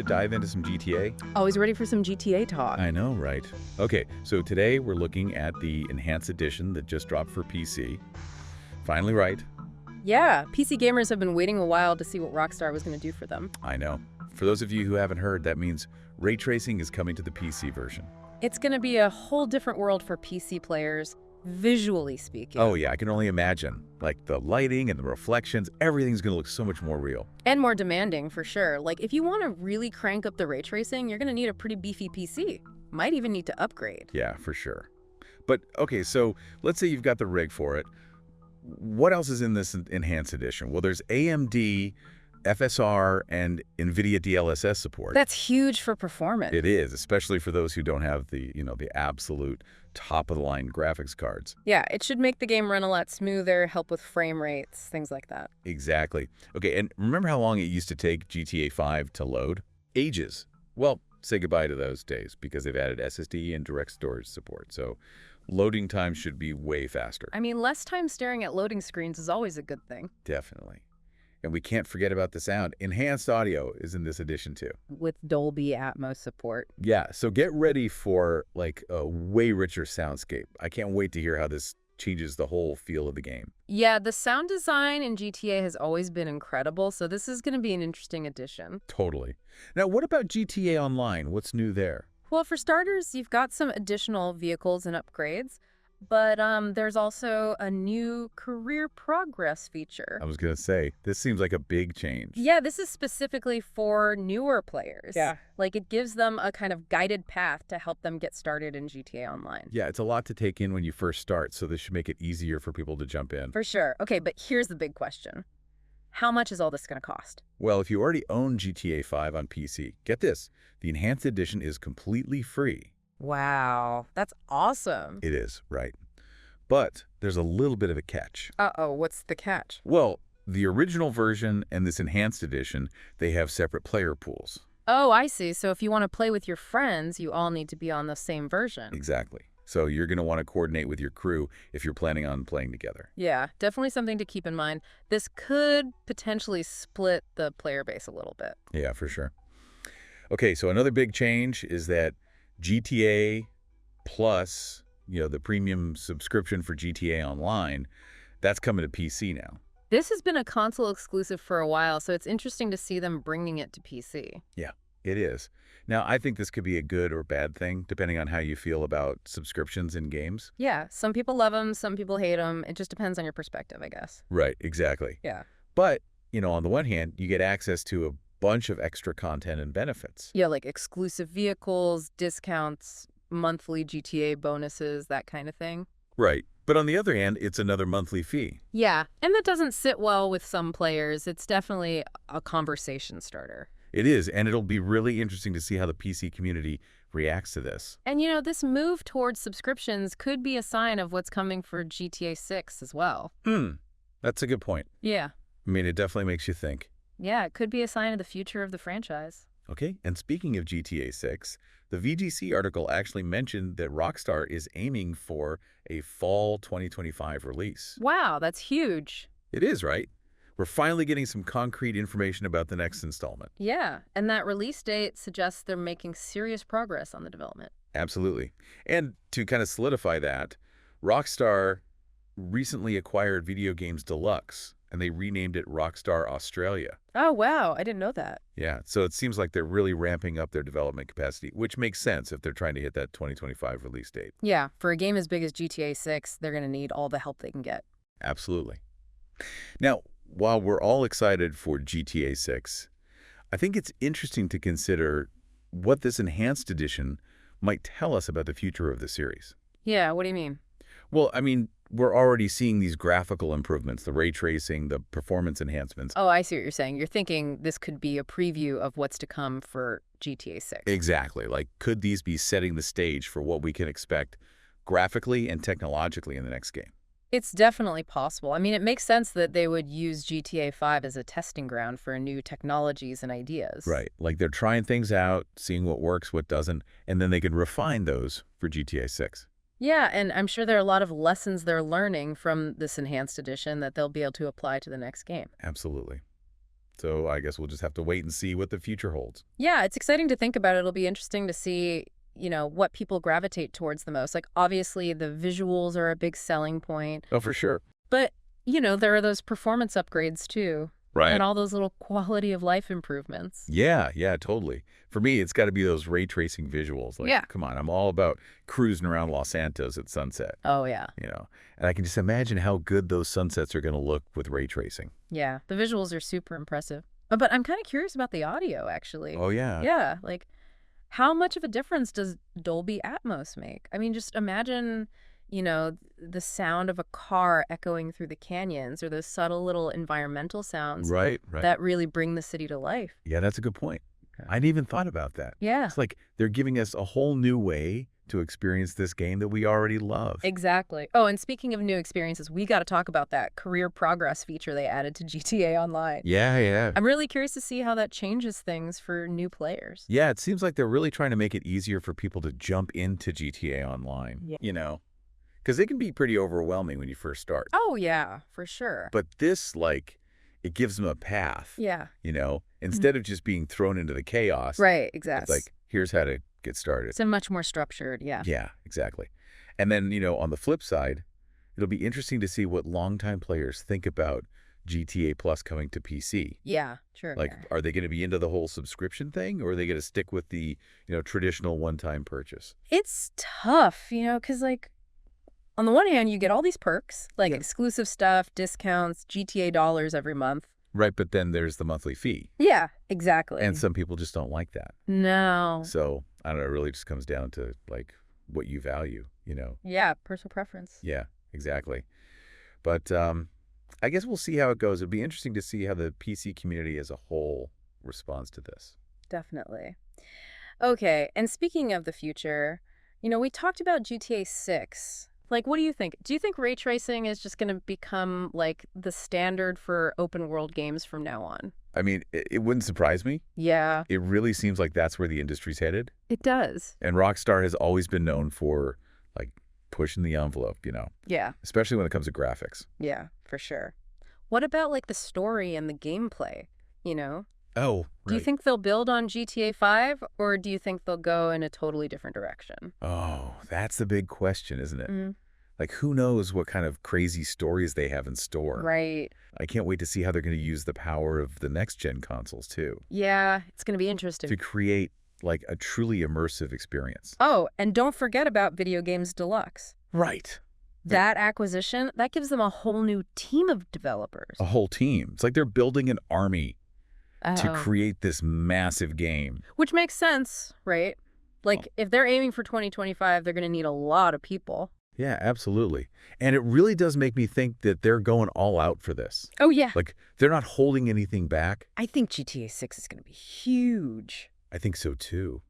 dive into some GTA? Always ready for some GTA talk. I know, right? Okay, so today we're looking at the Enhanced Edition that just dropped for PC. Finally right. Yeah, PC gamers have been waiting a while to see what Rockstar was going to do for them. I know. For those of you who haven't heard, that means ray tracing is coming to the PC version. It's going to be a whole different world for PC players, visually speaking. Oh yeah, I can only imagine. Like the lighting and the reflections, everything's going to look so much more real. And more demanding, for sure. Like, if you want to really crank up the ray tracing, you're going to need a pretty beefy PC. Might even need to upgrade. Yeah, for sure. But okay, so let's say you've got the rig for it. What else is in this Enhanced Edition? Well, there's AMD, FSR, and NVIDIA DLSS support. That's huge for performance. It is, especially for those who don't have the, the absolute top-of-the-line graphics cards. Yeah, it should make the game run a lot smoother, help with frame rates, things like that. Exactly. Okay, and remember how long it used to take GTA 5 to load? Ages. Well, say goodbye to those days because they've added SSD and direct storage support. So loading time should be way faster. I mean, less time staring at loading screens is always a good thing. Definitely. And we can't forget about the sound. Enhanced audio is in this edition too. With Dolby Atmos support. Yeah, so get ready for like a way richer soundscape. I can't wait to hear how this changes the whole feel of the game. Yeah, the sound design in GTA has always been incredible, so this is going to be an interesting addition. Totally. Now, what about GTA Online? What's new there? Well, for starters, you've got some additional vehicles and upgrades, but there's also a new career progress feature. I was going to say, this seems like a big change. Yeah, this is specifically for newer players. Yeah. Like, it gives them a kind of guided path to help them get started in GTA Online. Yeah, it's a lot to take in when you first start, so this should make it easier for people to jump in. For sure. Okay, but here's the big question. How much is all this going to cost? Well, if you already own GTA 5 on PC, get this, the Enhanced Edition is completely free. Wow, that's awesome. It is, right. But there's a little bit of a catch. Uh-oh, what's the catch? Well, the original version and this Enhanced Edition, they have separate player pools. Oh, I see. So if you want to play with your friends, you all need to be on the same version. Exactly. So you're going to want to coordinate with your crew if you're planning on playing together. Yeah, definitely something to keep in mind. This could potentially split the player base a little bit. Yeah, for sure. Okay, so another big change is that GTA Plus, the premium subscription for GTA Online, that's coming to PC now. This has been a console exclusive for a while, so it's interesting to see them bringing it to PC. Yeah, it is. Now, I think this could be a good or bad thing, depending on how you feel about subscriptions in games. Yeah, some people love them, some people hate them. It just depends on your perspective, I guess. Right, exactly. Yeah. But, on the one hand, you get access to a bunch of extra content and benefits. Yeah, like exclusive vehicles, discounts, monthly GTA bonuses, that kind of thing. Right. But on the other hand, it's another monthly fee. Yeah, and that doesn't sit well with some players. It's definitely a conversation starter. It is, and it'll be really interesting to see how the PC community reacts to this. And this move towards subscriptions could be a sign of what's coming for GTA 6 as well. That's a good point. Yeah. I mean, it definitely makes you think. Yeah, it could be a sign of the future of the franchise. Okay, and speaking of GTA 6, the VGC article actually mentioned that Rockstar is aiming for a fall 2025 release. Wow, that's huge. It is, right? We're finally getting some concrete information about the next installment. Yeah, and that release date suggests they're making serious progress on the development. Absolutely. And to kind of solidify that, Rockstar recently acquired Video Games Deluxe, and they renamed it Rockstar Australia. Oh, wow, I didn't know that. Yeah, so it seems like they're really ramping up their development capacity, which makes sense if they're trying to hit that 2025 release date. Yeah, for a game as big as GTA 6, they're going to need all the help they can get. Absolutely. Now, while we're all excited for GTA 6, I think it's interesting to consider what this Enhanced Edition might tell us about the future of the series. Yeah, what do you mean? Well, I mean, we're already seeing these graphical improvements, the ray tracing, the performance enhancements. Oh, I see what you're saying. You're thinking this could be a preview of what's to come for GTA 6. Exactly. Like, could these be setting the stage for what we can expect graphically and technologically in the next game? It's definitely possible. I mean, it makes sense that they would use GTA 5 as a testing ground for new technologies and ideas. Right. Like, they're trying things out, seeing what works, what doesn't, and then they can refine those for GTA 6. Yeah, and I'm sure there are a lot of lessons they're learning from this Enhanced Edition that they'll be able to apply to the next game. Absolutely. So I guess we'll just have to wait and see what the future holds. Yeah, it's exciting to think about. It'll be interesting to see, what people gravitate towards the most. Like, obviously, the visuals are a big selling point. Oh, for sure. But, there are those performance upgrades, too. Right. And all those little quality of life improvements. Yeah, totally. For me, it's got to be those ray tracing visuals. Like, Yeah. come on, I'm all about cruising around Los Santos at sunset. Oh, yeah. And I can just imagine how good those sunsets are going to look with ray tracing. Yeah, the visuals are super impressive. But I'm kind of curious about the audio, actually. Oh, yeah. Yeah, like, how much of a difference does Dolby Atmos make? I mean, just imagine, the sound of a car echoing through the canyons, or those subtle little environmental sounds Right. that really bring the city to life. Yeah, that's a good point. Okay. I hadn't even thought about that. Yeah. It's like they're giving us a whole new way to experience this game that we already love. Exactly. Oh, and speaking of new experiences, we got to talk about that career progress feature they added to GTA Online. Yeah. I'm really curious to see how that changes things for new players. Yeah, it seems like they're really trying to make it easier for people to jump into GTA Online, because it can be pretty overwhelming when you first start. Oh, yeah, for sure. But this, it gives them a path. Yeah. Instead of just being thrown into the chaos. Right, exactly. It's like, here's how to get started. It's a much more structured, yeah. Yeah, exactly. And then, on the flip side, it'll be interesting to see what longtime players think about GTA Plus coming to PC. Yeah, sure. Are they going to be into the whole subscription thing, or are they going to stick with the, traditional one-time purchase? It's tough, because, on the one hand, you get all these perks, like exclusive stuff, discounts, GTA dollars every month. Right, but then there's the monthly fee. Yeah, exactly. And some people just don't like that. No. So, I don't know, it really just comes down to, what you value, Yeah, personal preference. Yeah, exactly. But I guess we'll see how it goes. It'll be interesting to see how the PC community as a whole responds to this. Definitely. Okay, and speaking of the future, we talked about GTA 6. What do you think? Do you think ray tracing is just going to become, the standard for open world games from now on? I mean, it wouldn't surprise me. Yeah. It really seems like that's where the industry's headed. It does. And Rockstar has always been known for, pushing the envelope, Yeah. Especially when it comes to graphics. Yeah, for sure. What about, the story and the gameplay, Oh, right. Do you think they'll build on GTA 5, or do you think they'll go in a totally different direction? Oh, that's the big question, isn't it? Mm. Who knows what kind of crazy stories they have in store. Right. I can't wait to see how they're going to use the power of the next-gen consoles, too. Yeah, it's going to be interesting. To create, a truly immersive experience. Oh, and don't forget about Video Games Deluxe. Right. That acquisition, that gives them a whole new team of developers. A whole team. It's like they're building an army to Oh. create this massive game. Which makes sense, right? If they're aiming for 2025, they're going to need a lot of people. Yeah, absolutely. And it really does make me think that they're going all out for this. Oh, yeah. They're not holding anything back. I think GTA 6 is going to be huge. I think so, too.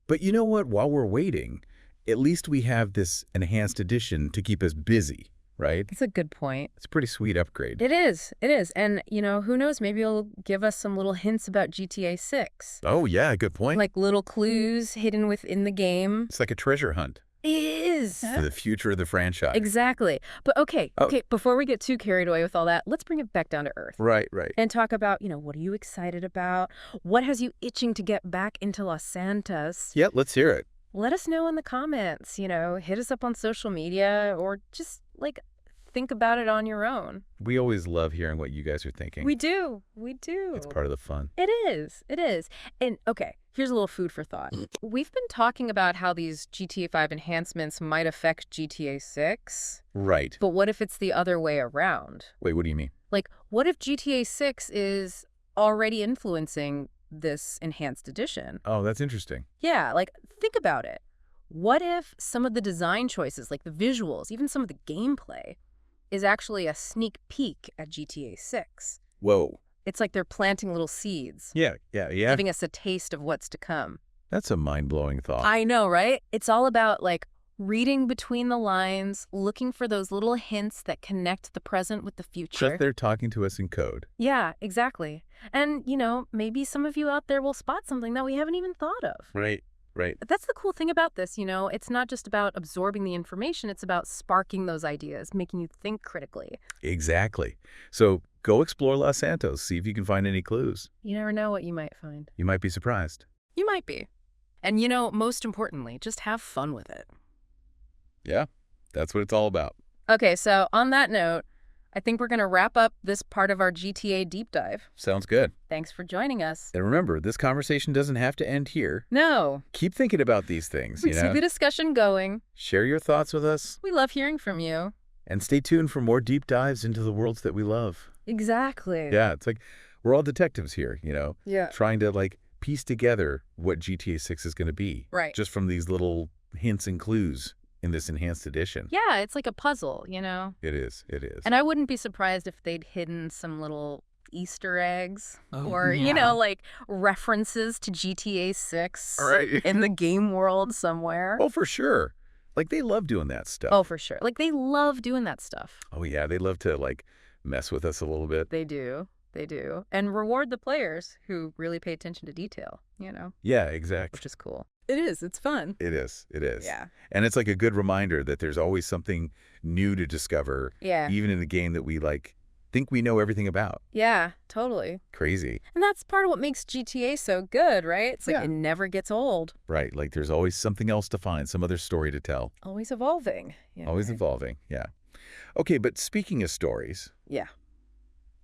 But you know what? While we're waiting, at least we have this enhanced edition to keep us busy, right? That's a good point. It's a pretty sweet upgrade. It is. It is. And, who knows? Maybe it'll give us some little hints about GTA 6. Oh, yeah, good point. Little clues hidden within the game. It's like a treasure hunt. It is. For the future of the franchise. Exactly. But okay, before we get too carried away with all that, let's bring it back down to earth. Right. And talk about, what are you excited about? What has you itching to get back into Los Santos? Yeah, let's hear it. Let us know in the comments, hit us up on social media, or just, think about it on your own. We always love hearing what you guys are thinking. We do. It's part of the fun. It is. And, okay, here's a little food for thought. We've been talking about how these GTA 5 enhancements might affect GTA 6. Right. But what if it's the other way around? Wait, what do you mean? What if GTA 6 is already influencing this enhanced edition? Oh, that's interesting. Yeah, think about it. What if some of the design choices, the visuals, even some of the gameplay, is actually a sneak peek at GTA 6? Whoa. It's like they're planting little seeds. Yeah. Giving us a taste of what's to come. That's a mind-blowing thought. I know, right? It's all about, reading between the lines, looking for those little hints that connect the present with the future. Just they're talking to us in code. Yeah, exactly. And, maybe some of you out there will spot something that we haven't even thought of. Right. Right. That's the cool thing about this, it's not just about absorbing the information, it's about sparking those ideas, making you think critically. Exactly. So go explore Los Santos, see if you can find any clues. You never know what you might find. You might be surprised. You might be. And most importantly, just have fun with it. Yeah, that's what it's all about. Okay, so on that note, I think we're going to wrap up this part of our GTA deep dive. Sounds good. Thanks for joining us. And remember, this conversation doesn't have to end here. No. Keep thinking about these things, Keep the discussion going. Share your thoughts with us. We love hearing from you. And stay tuned for more deep dives into the worlds that we love. Exactly. Yeah, it's like we're all detectives here, Yeah. trying to piece together what GTA 6 is going to be. Right. Just from these little hints and clues in this enhanced edition. Yeah, it's like a puzzle, It is. It is. And I wouldn't be surprised if they'd hidden some little Easter eggs or, yeah. References to GTA 6 All right. in the game world somewhere. Oh, for sure. They love doing that stuff. Oh, for sure. They love doing that stuff. Oh, yeah. They love to, mess with us a little bit. They do. They do. And reward the players who really pay attention to detail, Yeah, exactly. which is cool. It is. It's fun. It is. It is. Yeah. And it's a good reminder that there's always something new to discover, Yeah. even in the game that we think we know everything about. Yeah, totally. Crazy. And that's part of what makes GTA so good, right? It's Yeah. it never gets old. Right. There's always something else to find, some other story to tell. Always evolving. Yeah. Always evolving. Yeah. Okay, but speaking of stories, Yeah.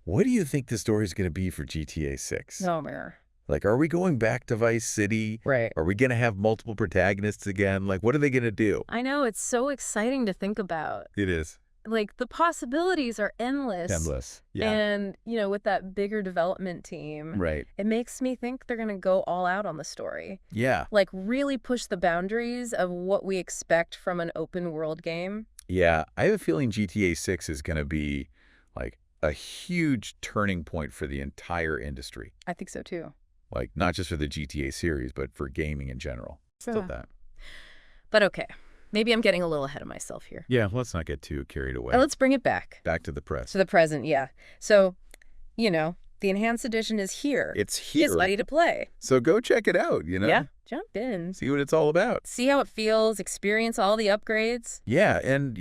what do you think the story is going to be for GTA 6? No, mirror. Are we going back to Vice City? Right. Are we going to have multiple protagonists again? What are they going to do? I know. It's so exciting to think about. It is. The possibilities are endless. Endless. Yeah. And, with that bigger development team, Right. it makes me think they're going to go all out on the story. Yeah. Really push the boundaries of what we expect from an open world game. Yeah. I have a feeling GTA 6 is going to be a huge turning point for the entire industry. I think so, too. Not just for the GTA series, but for gaming in general. Still Yeah. that. But okay, maybe I'm getting a little ahead of myself here. Yeah, let's not get too carried away. Let's bring it back Back to the press. to the present, yeah. So, the enhanced edition is here. It's here. It's ready to play. So go check it out, Yeah, jump in. See what it's all about. See how it feels, experience all the upgrades. Yeah, and,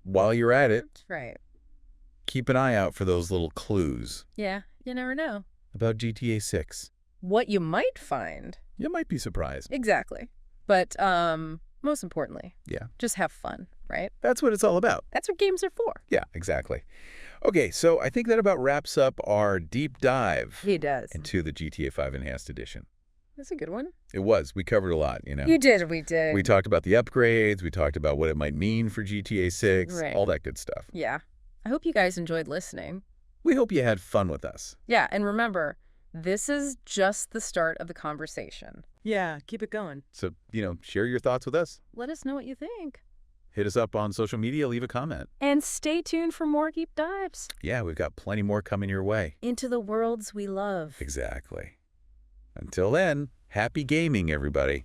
while you're at it, That's right. keep an eye out for those little clues Yeah, you never know. about GTA 6. What you might find. You might be surprised. Exactly. But most importantly, Yeah. just have fun, right? That's what it's all about. That's what games are for. Yeah, exactly. Okay, so I think that about wraps up our deep dive He does. into the GTA 5 Enhanced Edition. That's a good one. It was. We covered a lot, You did, we did. We talked about the upgrades. We talked about what it might mean for GTA 6, Right. all that good stuff. Yeah. I hope you guys enjoyed listening. We hope you had fun with us. Yeah, and remember, this is just the start of the conversation. Yeah, keep it going. So, share your thoughts with us. Let us know what you think. Hit us up on social media. Leave a comment. And stay tuned for more deep dives Yeah, we've got plenty more coming your way. into the worlds we love. Exactly. Until then, happy gaming, everybody.